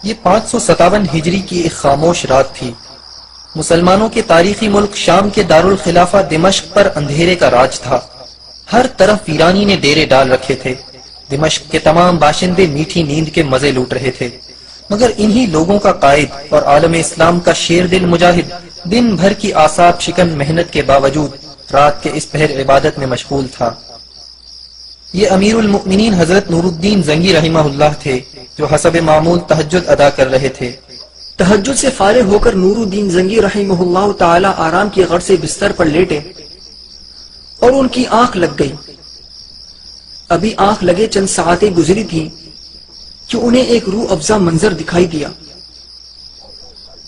یہ 557 ہجری کی ایک خاموش رات تھی۔ مسلمانوں کے تاریخی ملک شام کے دارالخلافہ دمشق پر اندھیرے کا راج تھا۔ ہر طرف ویرانی نے ڈیرے ڈال رکھے تھے۔ دمشق کے تمام باشندے میٹھی نیند کے مزے لوٹ رہے تھے، مگر انہی لوگوں کا قائد اور عالم اسلام کا شیر دل مجاہد دن بھر کی اعصاب شکن محنت کے باوجود رات کے اس پہر عبادت میں مشغول تھا۔ یہ امیر المؤمنین حضرت نور الدین زنگی رحمہ اللہ تھے، جو حسب معمول تہجد ادا کر رہے تھے۔ تہجد سے فارغ ہو کر نور الدین زنگی رحمہ اللہ تعالی آرام کی غرض سے بستر پر لیٹے اور ان کی آنکھ لگ گئی۔ ابھی آنکھ لگے چند ساعتیں گزری تھی کہ انہیں ایک روح افزا منظر دکھائی دیا۔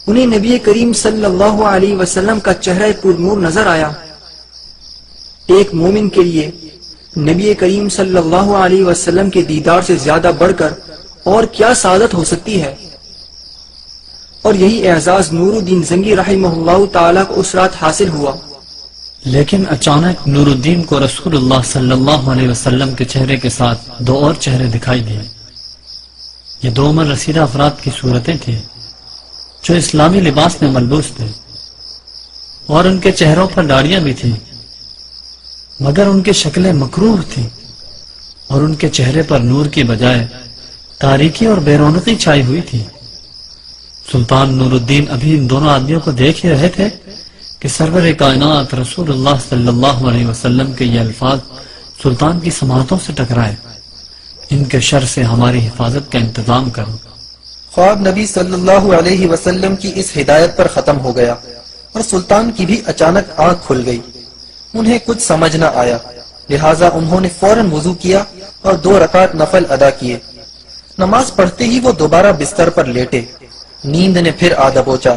انہیں نبی کریم صلی اللہ علیہ وسلم کا چہرہ پر نور نظر آیا۔ ایک مومن کے لیے نبی کریم صلی اللہ علیہ وسلم کے دیدار سے زیادہ بڑھ کر اور کیا سعادت ہو سکتی ہے؟ اور یہی اعزاز نور الدین زنگی رحمہ اللہ تعالیٰ کو اس رات حاصل ہوا۔ لیکن اچانک نور الدین کو رسول اللہ صلی اللہ علیہ وسلم کے چہرے کے ساتھ دو اور چہرے دکھائی دیے۔ یہ دو عمر رسیدہ افراد کی صورتیں تھیں جو اسلامی لباس میں ملبوس تھے، اور ان کے چہروں پر داڑیاں بھی تھیں، مگر ان کی شکلیں مکروہ تھیں، اور ان کے چہرے پر نور کی بجائے تاریکی اور بے رونقی چھائی ہوئی تھی۔ سلطان نور الدین ابھی ان دونوں آدمیوں کو دیکھ ہی رہے تھے کہ سرور کائنات رسول اللہ صلی اللہ علیہ وسلم کے یہ الفاظ سلطان کی سماعتوں سے ٹکرائے: ان کے شر سے ہماری حفاظت کا انتظام کرو۔ خواب نبی صلی اللہ علیہ وسلم کی اس ہدایت پر ختم ہو گیا، اور سلطان کی بھی اچانک آنکھ کھل گئی۔ انہیں کچھ سمجھ نہ آیا، لہٰذا انہوں نے فوراً وضو کیا اور 2 رکعت نفل ادا کیے۔ نماز پڑھتے ہی وہ دوبارہ بستر پر لیٹے۔ نیند نے پھر آ دبوچا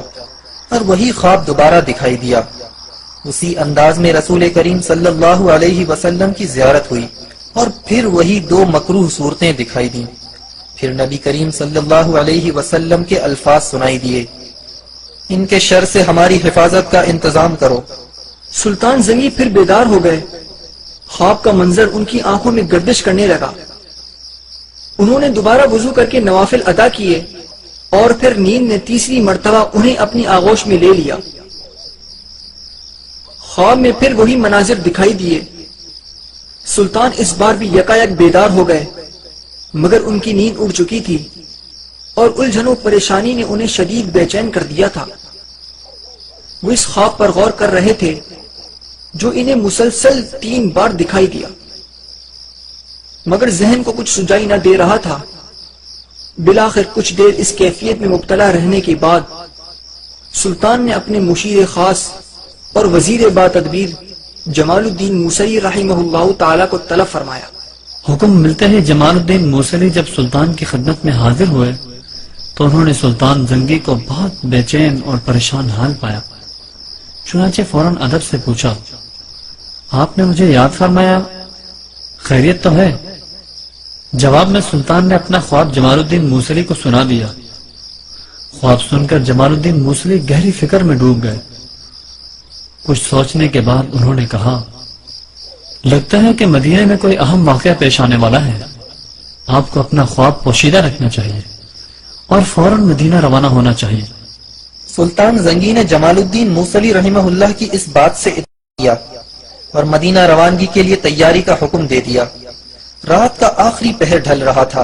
اور وہی خواب دوبارہ دکھائی دیا۔ اسی انداز میں رسول کریم صلی اللہ علیہ وسلم کی زیارت ہوئی، اور پھر وہی 2 مکروہ صورتیں دکھائی دیں۔ پھر نبی کریم صلی اللہ علیہ وسلم کے الفاظ سنائی دیے: ان کے شر سے ہماری حفاظت کا انتظام کرو۔ سلطان زنگی پھر بیدار ہو گئے۔ خواب کا منظر ان کی آنکھوں میں گردش کرنے لگا۔ انہوں نے دوبارہ وضو کر کے نوافل ادا کیے، اور پھر نیند نے تیسری مرتبہ انہیں اپنی آغوش میں لے لیا۔ خواب میں پھر وہی مناظر دکھائی دیے۔ سلطان اس بار بھی یکایک بیدار ہو گئے، مگر ان کی نیند اڑ چکی تھی، اور الجھن و پریشانی نے انہیں شدید بے چین کر دیا تھا۔ وہ اس خواب پر غور کر رہے تھے جو انہیں مسلسل 3 بار دکھائی دیا، مگر ذہن کو کچھ سجائی نہ دے رہا تھا۔ بلاخر کچھ دیر اس کیفیت میں مبتلا رہنے کے بعد سلطان نے اپنے مشیر خاص اور وزیر با تدبیر جمال الدین موصلی رحمہ اللہ تعالیٰ کو طلب فرمایا۔ حکم ملتے ہی جمال الدین موصلی جب سلطان کی خدمت میں حاضر ہوئے تو انہوں نے سلطان زنگی کو بہت بے چین اور پریشان حال پایا۔ چنانچہ فوراً ادب سے پوچھا: آپ نے مجھے یاد فرمایا، خیریت تو ہے؟ جواب میں سلطان نے اپنا خواب جمال الدین موصلی کو سنا دیا۔ خواب سن کر جمال الدین موصلی گہری فکر میں ڈوب گئے۔ کچھ سوچنے کے بعد انہوں نے کہا: لگتا ہے کہ مدینے میں کوئی اہم واقعہ پیش آنے والا ہے۔ آپ کو اپنا خواب پوشیدہ رکھنا چاہیے اور فوراً مدینہ روانہ ہونا چاہیے۔ سلطان زنگی نے جمال الدین موصلی رحمہ اللہ کی اس بات سے اطمینان کیا اور مدینہ روانگی کے لیے تیاری کا حکم دے دیا۔ رات کا آخری پہر ڈھل رہا تھا۔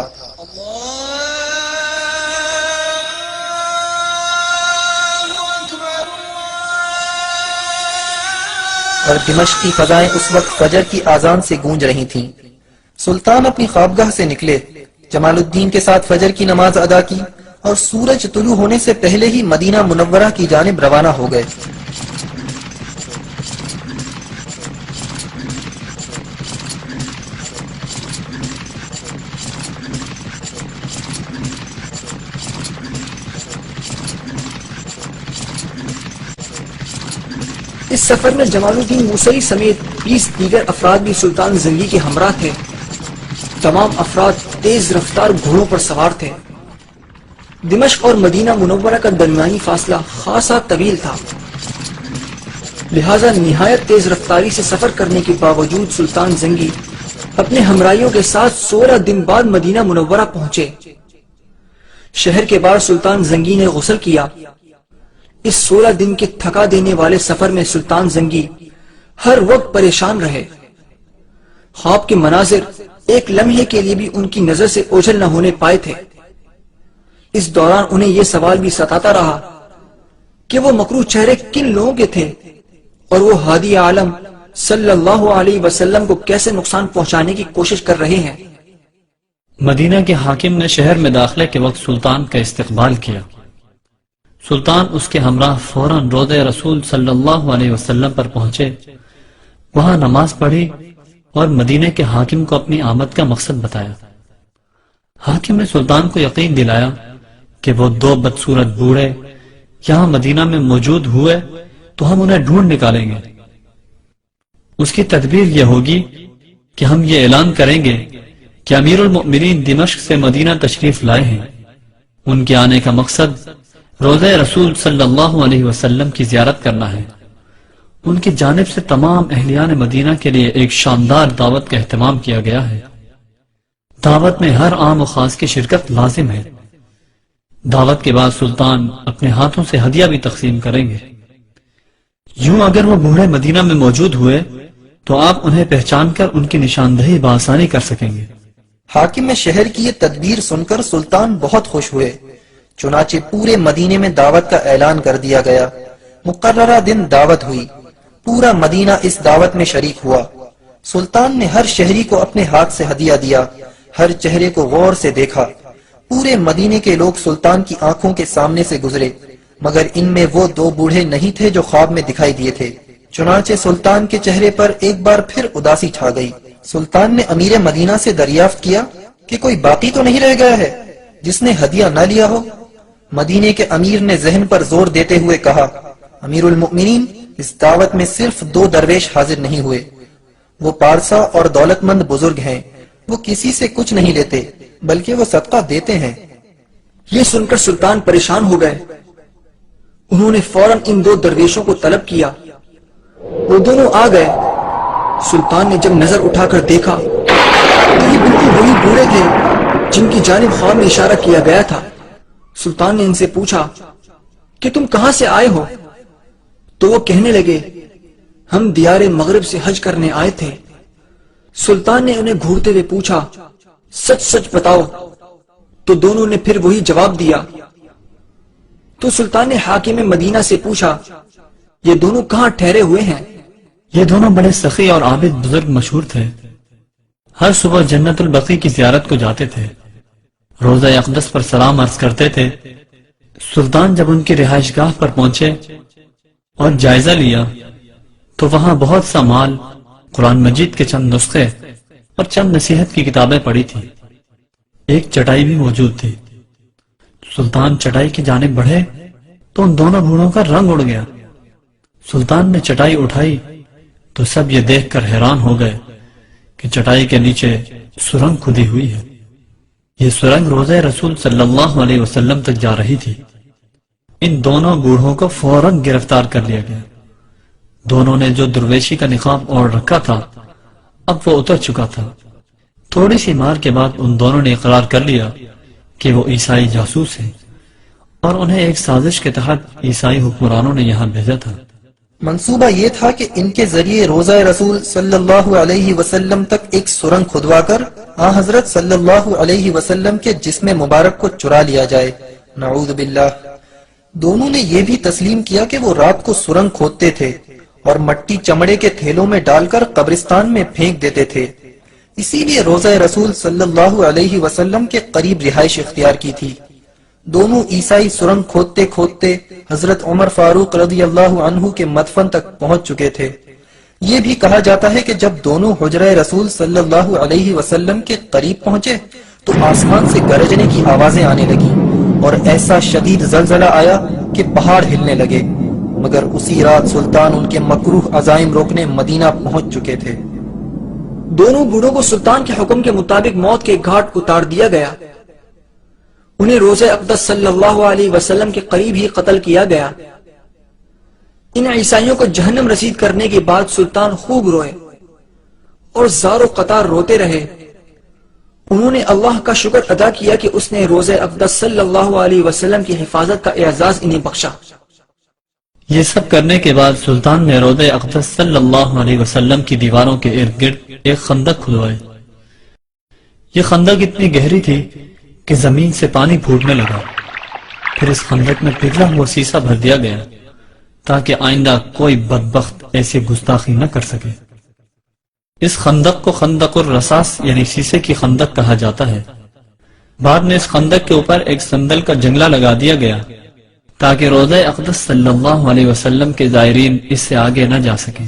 اور دمشق کی فضائیں اس وقت فجر کی آذان سے گونج رہی تھیں۔ سلطان اپنی خوابگاہ سے نکلے، جمال الدین کے ساتھ فجر کی نماز ادا کی، اور سورج طلوع ہونے سے پہلے ہی مدینہ منورہ کی جانب روانہ ہو گئے۔ اس سفر میں جمال الدین موصلی سمیت 20 دیگر افراد بھی سلطان زنگی کے ہمراہ تھے۔ تمام افراد تیز رفتار گھوڑوں پر سوار تھے۔ دمشق اور مدینہ منورہ کا درمیانی فاصلہ خاصا طویل تھا، لہذا نہایت تیز رفتاری سے سفر کرنے کے باوجود سلطان زنگی اپنے ہمراہیوں کے ساتھ 16 دن بعد مدینہ منورہ پہنچے۔ شہر کے باہر سلطان زنگی نے غسل کیا۔ اس 16 دن کے تھکا دینے والے سفر میں سلطان زنگی ہر وقت پریشان رہے۔ خواب کے مناظر ایک لمحے کے لیے بھی ان کی نظر سے اوجھل نہ ہونے پائے تھے۔ اس دوران انہیں یہ سوال بھی ستاتا رہا کہ وہ مکروہ چہرے کن لوگوں کے تھے اور وہ ہادی عالم صلی اللہ علیہ وسلم کو کیسے نقصان پہنچانے کی کوشش کر رہے ہیں۔ مدینہ کے حاکم نے شہر میں داخلے کے وقت سلطان کا استقبال کیا۔ سلطان اس کے ہمراہ فوراً روضہ رسول صلی اللہ علیہ وسلم پر پہنچے، وہاں نماز پڑھی اور مدینہ کے حاکم کو اپنی آمد کا مقصد بتایا۔ حاکم نے سلطان کو یقین دلایا کہ وہ 2 بدصورت بوڑھے یہاں مدینہ میں موجود ہوئے تو ہم انہیں ڈھونڈ نکالیں گے۔ اس کی تدبیر یہ ہوگی کہ ہم یہ اعلان کریں گے کہ امیر المؤمنین دمشق سے مدینہ تشریف لائے ہیں۔ ان کے آنے کا مقصد روضہ رسول صلی اللہ علیہ وسلم کی زیارت کرنا ہے۔ ان کی جانب سے تمام اہلیان مدینہ کے لیے ایک شاندار دعوت کا اہتمام کیا گیا ہے۔ دعوت میں ہر عام و خاص کی شرکت لازم ہے۔ دعوت کے بعد سلطان اپنے ہاتھوں سے ہدیہ بھی تقسیم کریں گے۔ یوں اگر وہ بوڑھے مدینہ میں موجود ہوئے تو آپ انہیں پہچان کر ان کی نشاندہی بآسانی کر سکیں گے۔ حاکم شہر کی یہ تدبیر سن کر سلطان بہت خوش ہوئے، چنانچہ پورے مدینے میں دعوت کا اعلان کر دیا گیا۔ مقررہ دن دعوت ہوئی، پورا مدینہ اس دعوت میں شریک ہوا۔ سلطان نے ہر شہری کو اپنے ہاتھ سے ہدیہ دیا، ہر چہرے کو غور سے دیکھا۔ پورے مدینے کے لوگ سلطان کی آنکھوں کے سامنے سے گزرے، مگر ان میں وہ 2 بوڑھے نہیں تھے جو خواب میں دکھائی دیے تھے۔ چنانچہ سلطان کے چہرے پر ایک بار پھر اداسی چھا گئی۔ سلطان نے امیر مدینہ سے دریافت کیا کہ کوئی باقی تو نہیں رہ گیا ہے جس نے ہدیہ نہ لیا ہو۔ مدینے کے امیر نے ذہن پر زور دیتے ہوئے کہا، امیر المؤمنین، اس دعوت میں صرف 2 درویش حاضر نہیں ہوئے۔ وہ پارسا اور دولت مند بزرگ ہیں، وہ کسی سے کچھ نہیں لیتے بلکہ وہ صدقہ دیتے ہیں۔ یہ سن کر سلطان پریشان ہو گئے۔ انہوں نے فوراً ان 2 درویشوں کو طلب کیا۔ وہ دونوں آ گئے۔ سلطان نے جب نظر اٹھا کر دیکھا تو یہ بالکل وہی بوڑھے تھے جن کی جانب خواب میں اشارہ کیا گیا تھا۔ سلطان نے ان سے پوچھا کہ تم کہاں سے آئے ہو؟ تو وہ کہنے لگے، ہم دیار مغرب سے حج کرنے آئے تھے۔ سلطان نے انہیں گھورتے ہوئے پوچھا، سچ سچ بتاؤ؟ تو دونوں نے پھر وہی جواب دیا۔ تو سلطان نے حاکم مدینہ سے پوچھا، یہ دونوں کہاں ٹھہرے ہوئے ہیں؟ یہ دونوں بڑے سخی اور عابد بزرگ مشہور تھے، ہر صبح جنت البقیع کی زیارت کو جاتے تھے، روضہ اقدس پر سلام عرض کرتے تھے۔ سلطان جب ان کی رہائش گاہ پر پہنچے اور جائزہ لیا تو وہاں بہت سا مال، قرآن مجید کے چند نسخے اور چند نصیحت کی کتابیں پڑی تھی۔ ایک چٹائی بھی موجود تھی۔ سلطان چٹائی کی جانب بڑھے تو ان دونوں بوڑھوں کا رنگ اڑ گیا۔ سلطان نے چٹائی اٹھائی تو سب یہ دیکھ کر حیران ہو گئے کہ چٹائی کے نیچے سرنگ کھدی ہوئی ہے۔ یہ سرنگ روضہ رسول صلی اللہ علیہ وسلم تک جا رہی تھی۔ ان دونوں بوڑھوں کو فوراً گرفتار کر لیا گیا۔ دونوں نے جو درویشی کا نقاب اوڑھ رکھا تھا اب وہ اتر چکا تھا۔ تھوڑی سی مار کے بعد ان دونوں نے اقرار کر لیا کہ وہ عیسائی جاسوس ہیں اور انہیں ایک سازش کے تحت عیسائی حکمرانوں نے یہاں بھیجا تھا۔ منصوبہ یہ تھا کہ ان کے ذریعے روضہ رسول صلی اللہ علیہ وسلم تک ایک سرنگ کھدوا کر حضرت صلی اللہ علیہ وسلم کے جسم مبارک کو چرا لیا جائے، نعوذ باللہ۔ دونوں نے یہ بھی تسلیم کیا کہ وہ رات کو سرنگ کھودتے تھے اور مٹی چمڑے کے تھیلوں میں ڈال کر قبرستان میں پھینک دیتے تھے، اسی لیے روضہ رسول صلی اللہ علیہ وسلم کے قریب رہائش اختیار کی تھی۔ دونوں عیسائی سرنگ کھودتے کھودتے حضرت عمر فاروق رضی اللہ عنہ کے مدفن تک پہنچ چکے تھے۔ یہ بھی کہا جاتا ہے کہ جب دونوں حجرہ رسول صلی اللہ علیہ وسلم کے قریب پہنچے تو آسمان سے گرجنے کی آوازیں آنے لگی اور ایسا شدید زلزلہ آیا کہ پہاڑ ہلنے لگے، مگر اسی رات سلطان ان کے مکروہ عزائم روکنے مدینہ پہنچ چکے تھے۔ دونوں بوڑھوں کو سلطان کے حکم کے مطابق موت کے گھاٹ اتار دیا گیا۔ انہیں روضہ اقدس صلی اللہ علیہ وسلم کے قریب ہی قتل کیا گیا۔ ان عیسائیوں کو جہنم رسید کرنے کے بعد سلطان خوب روئے اور زار و قطار روتے رہے انہوں نے اللہ کا شکر ادا کیا کہ اس نے روزہ اقدس صلی اللہ علیہ وسلم کی حفاظت کا اعزاز انہیں بخشا۔ یہ سب کرنے کے بعد سلطان نے روضہ اقدس صلی اللہ علیہ وسلم کی دیواروں کے ارد گرد ایک خندق کھدوائی۔ یہ خندق اتنی گہری تھی کہ زمین سے پانی پھوٹنے لگا۔ پھر اس خندق میں پگھلا ہوا سیسا بھر دیا گیا تاکہ آئندہ کوئی بدبخت ایسی گستاخی نہ کر سکے۔ اس خندق کو خندق الرصاص یعنی سیسے کی خندق کہا جاتا ہے۔ بعد میں اس خندق کے اوپر ایک سندل کا جنگلہ لگا دیا گیا تاکہ روضہ اقدس صلی اللہ علیہ وسلم کے زائرین اس سے آگے نہ جا سکیں۔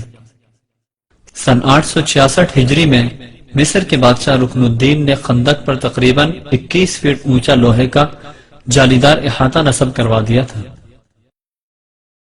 سن 866 ہجری میں مصر کے بادشاہ رکن الدین نے خندق پر تقریباً 21 فٹ اونچا لوہے کا جالیدار احاطہ نصب کروا دیا تھا۔